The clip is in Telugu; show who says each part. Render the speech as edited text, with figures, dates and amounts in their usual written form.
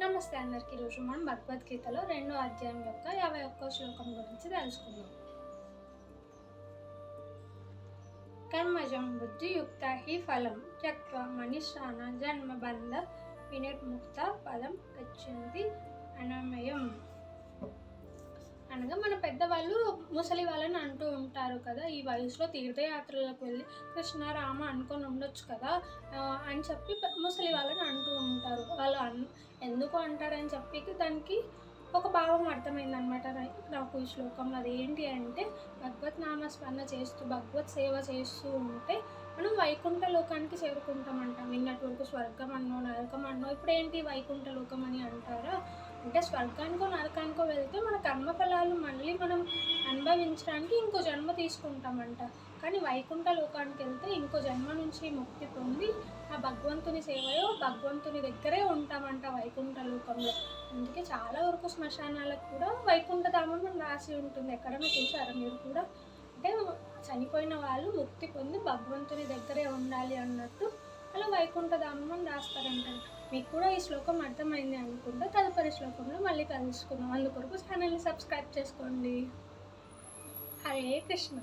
Speaker 1: నమస్తే అందరికీ. ఈరోజు మనం భగవద్గీతలో 2వ అధ్యాయం యొక్క 51వ శ్లోకం గురించి తెలుసుకుందాం. కర్మజం బుద్ధియుక్త హి ఫలం త్యక్త్వా మనిషాన జన్మబంధ వినిర్ముక్త పదం గచ్చంతి అనమయం. అనగా మన పెద్దవాళ్ళు ముసలి వాళ్ళని అంటూ ఉంటారు కదా, ఈ వయసులో తీర్థయాత్రలకు వెళ్ళి కృష్ణ రామ అనుకొని ఉండొచ్చు కదా అని చెప్పి ముసలి వాళ్ళని అంటూ ఉంటారు. వాళ్ళు ఎందుకు అంటారని చెప్పి దానికి ఒక భావం అర్థమైందనమాట నాకు ఈ శ్లోకంలో. అదేంటి అంటే, భగవత్ నామస్మరణ చేస్తూ భగవత్ సేవ చేస్తూ ఉంటే మనం వైకుంఠ లోకానికి చేరుకుంటామంట. నిన్నటి వరకు స్వర్గం అన్నో నరకం అన్నో, ఇప్పుడు ఏంటి వైకుంఠ లోకం అని అంటారా? అంటే స్వర్గానికో నరకానికో వెళ్తే మన కర్మఫలాలు మళ్ళీ మనం అనుభవించడానికి ఇంకో జన్మ తీసుకుంటామంట. కానీ వైకుంఠ లోకానికి వెళ్తే ఇంకో జన్మ నుంచి ముక్తి పొంది ఆ భగవంతుని సేవయో భగవంతుని దగ్గరే ఉంటామంట వైకుంఠ లోకంలో. అందుకే చాలా వరకు శ్మశానాలకు కూడా వైకుంఠ ధామం అని రాసి ఉంటుంది. ఎక్కడైనా చూసారా మీరు కూడా? అంటే చనిపోయిన వాళ్ళు ముక్తి పొంది భగవంతుని దగ్గరే ఉండాలి అన్నట్టు అలా వైకుంఠ ధామం అని రాస్తారంట. మీకు కూడా ఈ శ్లోకం అర్థమైంది అనుకుంటే తదుపరి శ్లోకంలో మళ్ళీ కలుసుకుందాం. అందుకొరకు ఛానల్ని సబ్స్క్రైబ్ చేసుకోండి. హరే కృష్ణ.